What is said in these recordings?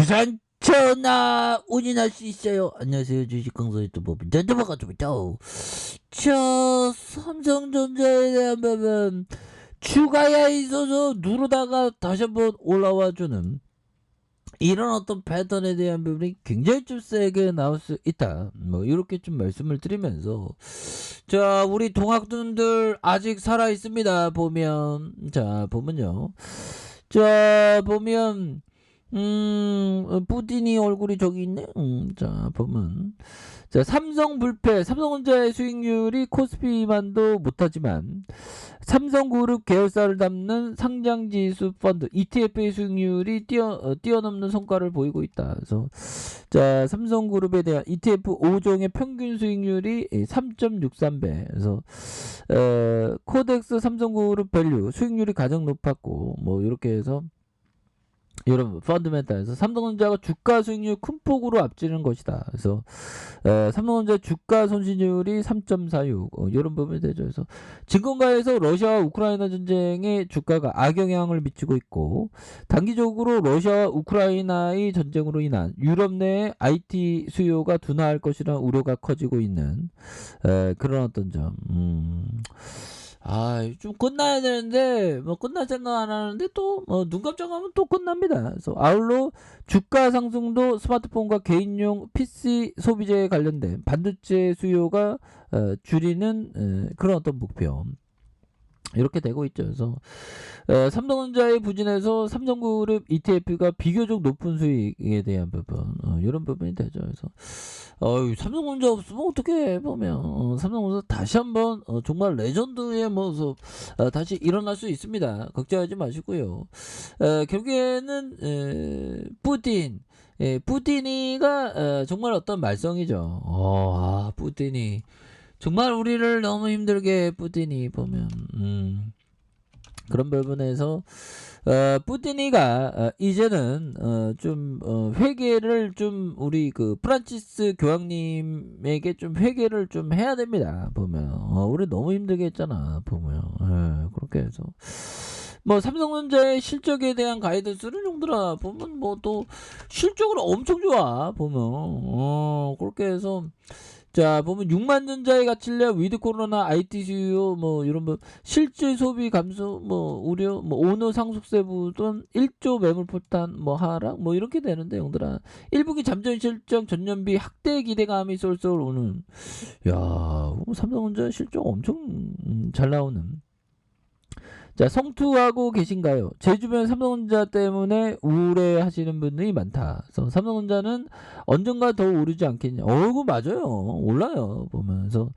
부산 전화 운인할 수 있어요. 안녕하세요. 주식강사 유튜버 민정도박가입니다. 저 삼성전자에 대한 부분 추가에 있어서 누르다가 다시 한번 올라와주는 이런 어떤 패턴에 대한 부분이 굉장히 좀 세게 나올 수 있다. 뭐 이렇게 좀 말씀을 드리면서 자 우리 동학분들 아직 살아 있습니다. 보면 자 보면요. 자 보면 푸틴이 얼굴이 저기 있네. 자 보면 자 삼성 불패 삼성전자의 수익률이 코스피만도 못하지만 삼성그룹 계열사를 담는 상장지수 펀드 ETF의 수익률이 뛰어넘는 성과를 보이고 있다. 그래서 자 삼성그룹에 대한 ETF 5종의 평균 수익률이 3.63배. 그래서 코덱스 삼성그룹 밸류 수익률이 가장 높았고 뭐 이렇게 해서 여러분 펀드멘탈에서 삼성전자가 주가 수익률 큰 폭으로 앞지르는 것이다. 그래서 삼성전자 주가 손실률이 3.46 이런 부분이 되죠. 그래서 증권가에서 러시아와 우크라이나 전쟁에 주가가 악영향을 미치고 있고 단기적으로 러시아와 우크라이나의 전쟁으로 인한 유럽 내 IT 수요가 둔화할 것이라는 우려가 커지고 있는 그런 어떤 점. 좀 끝나야 되는데 뭐 끝날 생각 안 하는데 또 눈 깜짝하면 또 끝납니다. 그래서 아울러 주가 상승도 스마트폰과 개인용 PC 소비재에 관련된 반도체 수요가 줄이는 그런 어떤 목표 이렇게 되고 있죠. 그래서 삼성전자의 부진에서 삼성그룹 ETF가 비교적 높은 수익에 대한 부분 이런 부분이 되죠. 그래서 삼성전자 없으면 어떻게 보면 삼성전자 다시 한번 정말 레전드의 모습 다시 일어날 수 있습니다. 걱정하지 마시고요. 결국에는 푸틴이가 정말 어떤 말썽이죠. 푸틴이 정말 우리를 너무 힘들게 푸틴이 보면 그런 부분에서 푸틴이가 이제는 좀 회개를 좀 우리 그 프란치스 교황님에게 좀 회개를 좀 해야 됩니다. 보면 우리 너무 힘들게 했잖아. 보면 그렇게 해서 뭐 삼성전자의 실적에 대한 가이던스를 용들아 보면 뭐 또 실적으로 엄청 좋아. 보면 그렇게 해서 자 보면 6만 전자의 가출력 위드 코로나 IT 수요 뭐 이런 뭐 실질 소비 감소 뭐 우려 뭐 오너 상속세 부분 1조 매물 폭탄 뭐 하락 뭐 이렇게 되는데 형들아 1분기 잠정 실적 전년비 확대 기대감이 쏠쏠 오는 야 삼성전자 실적 엄청 잘 나오는 자 성투하고 계신가요? 제 주변 삼성전자 때문에 우울해하시는 분들이 많다. 그래서 삼성전자는 언젠가 더 오르지 않겠냐? 그거 맞아요. 올라요. 보면서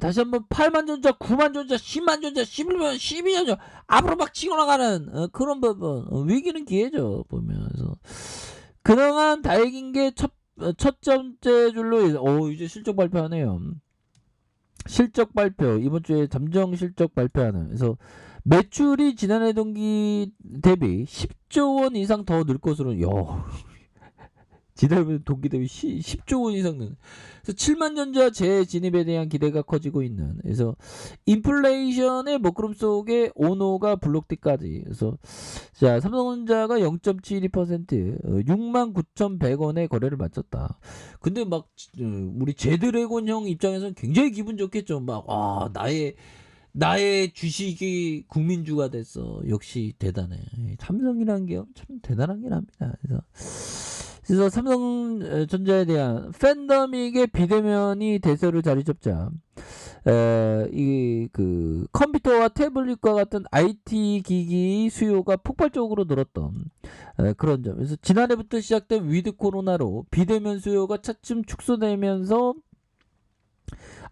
다시 한번 8만 전자, 9만 전자, 10만 전자, 11만, 12만 전자 앞으로 막 치고 나가는 그런 부분 위기는 기회죠. 보면서 그동안 다행인 게 첫 번째 줄로 이제 실적 발표하네요. 실적 발표 이번 주에 잠정 실적 발표하는 그래서 매출이 지난해 동기 대비 10조 원 이상 더 늘 것으로 지난해 동기 대비 10조 원 이상 는 그래서 7만 전자 재진입에 대한 기대가 커지고 있는 그래서 인플레이션의 먹구름 속에 오노가 블록디까지 그래서 자 삼성전자가 0.72% 6만 9,100원에 거래를 마쳤다. 근데 막 우리 제드래곤 형 입장에서는 굉장히 기분 좋겠죠. 막 나의 주식이 국민주가 됐어. 역시 대단해. 삼성이라는 게 참 대단하긴 합니다. 그래서 삼성전자에 대한 팬데믹의 비대면이 대세로 자리 잡자 이 그 컴퓨터와 태블릿과 같은 IT 기기 수요가 폭발적으로 늘었던 그런 점. 그래서 지난해부터 시작된 위드 코로나로 비대면 수요가 차츰 축소되면서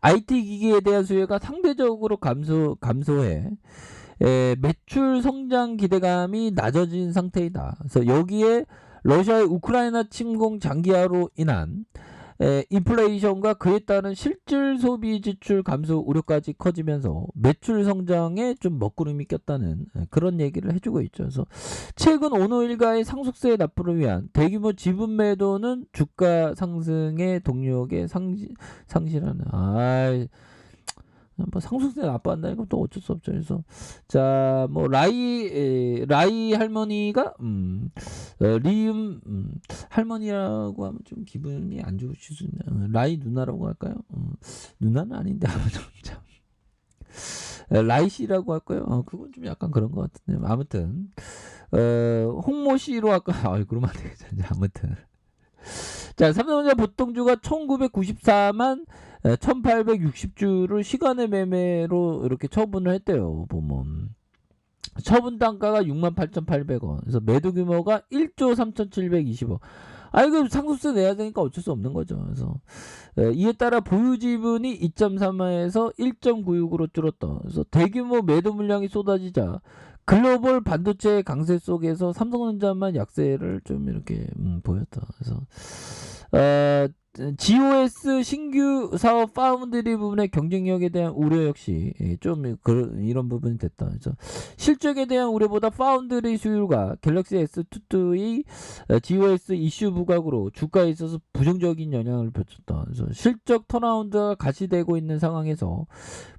IT 기기에 대한 수요가 상대적으로 감소해 매출 성장 기대감이 낮아진 상태이다. 그래서 여기에 러시아의 우크라이나 침공 장기화로 인한 인플레이션과 그에 따른 실질 소비 지출 감소 우려까지 커지면서 매출 성장에 좀 먹구름이 꼈다는 그런 얘기를 해주고 있죠. 그래서 최근 오너 일가의 상속세 납부를 위한 대규모 지분 매도는 주가 상승의 동력에 상실하는 뭐 상승세 나빠한다니까 또 어쩔 수 없죠. 그래서 자, 뭐 라이 할머니가 리움 할머니라고 하면 좀 기분이 안 좋으실 수 있나요? 라이 누나라고 할까요? 누나는 아닌데 아무튼 참. 라이 씨라고 할까요? 그건 좀 약간 그런 것 같은데 아무튼 홍모 씨로 할까? 그러면 안 되겠죠. 아무튼 자, 삼성전자 보통주가 1994만 1860주를 시간의 매매로 이렇게 처분을 했대요. 보면 처분 단가가 68,800원. 그래서 매도 규모가 1조 3,720억. 이거 상속세 내야 되니까 어쩔 수 없는 거죠. 그래서 이에 따라 보유 지분이 2.3에서 1.96으로 줄었다. 그래서 대규모 매도 물량이 쏟아지자 글로벌 반도체 강세 속에서 삼성전자만 약세를 좀 이렇게 보였다. 그래서 GOS 신규 사업 파운드리 부분의 경쟁력에 대한 우려 역시 좀 이런 부분이 됐다. 그래서 실적에 대한 우려보다 파운드리 수율과 갤럭시 S22의 GOS 이슈 부각으로 주가에 있어서 부정적인 영향을 미쳤다. 그래서 실적 턴어라운드가 가시되고 있는 상황에서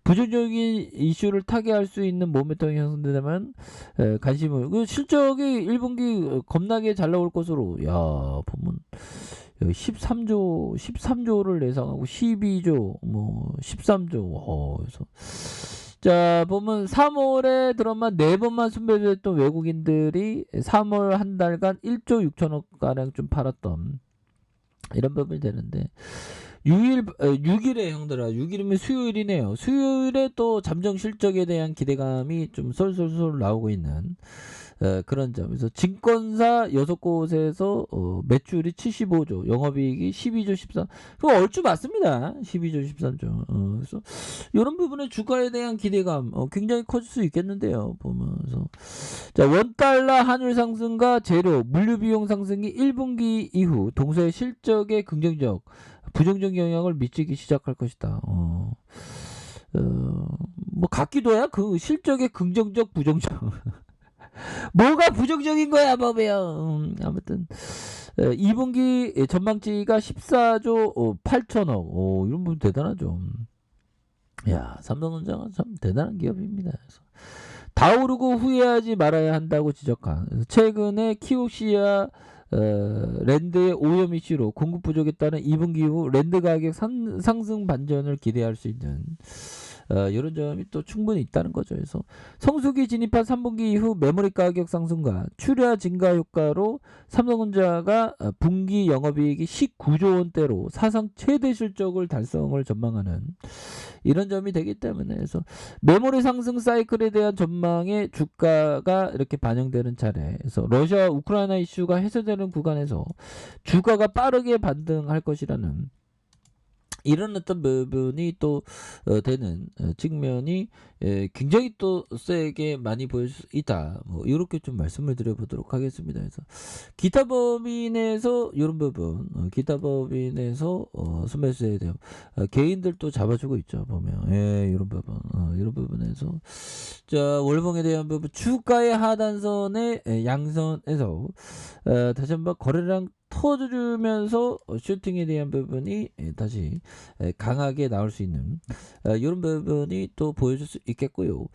부정적인 이슈를 타개할 수 있는 모멘텀이 형성되면 관심을 실적이 1분기 겁나게 잘 나올 것으로 보면 13조를 예상하고 12조 뭐 13조 그래서 자 보면 3월에 들어만 4번만 순매수했던 외국인들이 3월 한 달간 1조 6천억 가량 좀 팔았던 이런 부분이 되는데 6일에 형들아 6일이면 수요일이네요. 수요일에 또 잠정 실적에 대한 기대감이 좀 솔솔솔 나오고 있는 그런 점에서 증권사 6곳에서 매출이 75조, 영업이익이 12조 13. 그거 얼추 맞습니다. 12조 13조. 그래서 이런 부분에 주가에 대한 기대감 굉장히 커질 수 있겠는데요. 보면서 자 원달러 환율 상승과 재료, 물류 비용 상승이 1분기 이후 동서의 실적에 긍정적, 부정적 영향을 미치기 시작할 것이다. 뭐 같기도 해요. 그 실적에 긍정적, 부정적. 뭐가 부정적인 거야, 보면. 아무튼 2분기 전망치가 14조 8천억. 이런 부분 대단하죠. 야, 삼성전자가 참 대단한 기업입니다. 그래서 다 오르고 후회하지 말아야 한다고 지적한. 그래서 최근에 키오시아 랜드의 오염 이슈로 공급 부족에 따른 2분기 이후 랜드 가격 상승 반전을 기대할 수 있는 이런 점이 또 충분히 있다는 거죠. 그래서 성수기 진입한 3분기 이후 메모리 가격 상승과 출하 증가 효과로 삼성전자가 분기 영업이익이 19조 원대로 사상 최대 실적을 달성을 전망하는 이런 점이 되기 때문에 그래서 메모리 상승 사이클에 대한 전망에 주가가 이렇게 반영되는 차례. 그래서 러시아 우크라이나 이슈가 해소되는 구간에서 주가가 빠르게 반등할 것이라는 이런 어떤 부분이 또 되는 측면이 굉장히 또 세게 많이 보일 수 있다. 뭐 이렇게 좀 말씀을 드려보도록 하겠습니다. 그래서 기타 법인에서 이런 부분, 기타 법인에서 순매수에 대한 개인들도 잡아주고 있죠. 보면 이런 부분, 이런 부분에서 자 월봉에 대한 부분, 주가의 하단선의 양선에서 다시 한번 거래량 터주면서 슈팅에 대한 부분이 다시 강하게 나올 수 있는 이런 부분이 또 보여줄 수 있겠고요.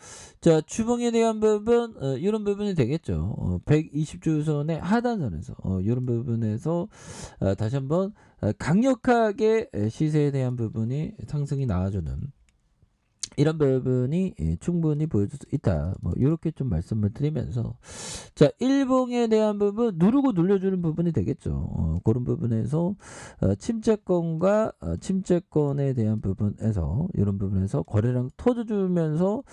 자 주봉에 대한 부분 이런 부분이 되겠죠. 120주선의 하단선에서 이런 부분에서 다시 한번 강력하게 시세에 대한 부분이 상승이 나와주는 이런 부분이 충분히 보여줄 수 있다. 뭐 이렇게 좀 말씀을 드리면서 자 일봉에 대한 부분 누르고 눌려주는 부분이 되겠죠. 그런 부분에서 침체권과 침체권에 대한 부분에서 이런 부분에서 거래량 터져주면서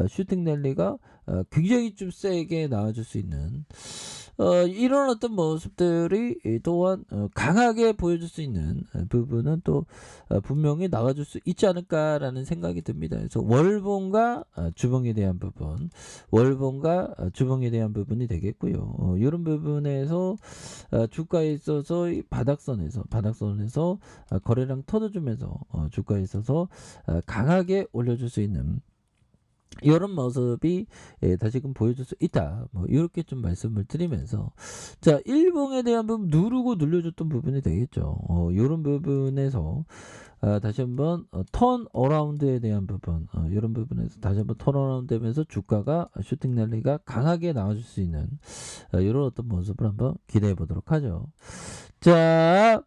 슈팅 랠리가 굉장히 좀 세게 나와줄 수 있는 이런 어떤 모습들이 또한 강하게 보여줄 수 있는 부분은 또 분명히 나와줄 수 있지 않을까라는 생각이 듭니다. 그래서 월봉과 주봉에 대한 부분, 월봉과 주봉에 대한 부분이 되겠고요. 이런 부분에서 주가에 있어서 바닥선에서 거래량 터져주면서 주가에 있어서 강하게 올려줄 수 있는 이런 모습이 다시금 보여줄 수 있다. 뭐 이렇게 좀 말씀을 드리면서 자 일봉에 대한 부분 누르고 눌려줬던 부분이 되겠죠. 이런 부분에서 다시 한번 턴 어라운드에 대한 부분, 이런 부분에서 다시 한번 턴 어라운드 되면서 주가가 슈팅 랠리가 강하게 나와줄 수 있는 이런 어떤 모습을 한번 기대해 보도록 하죠. 자,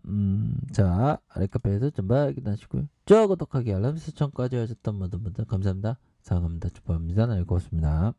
아랫카페에서 좀 발견하시고요. 구독하기, 알람 설정까지 하셨던 모든 분들 감사합니다. 사랑합니다. 축복합니다. 네, 고맙습니다.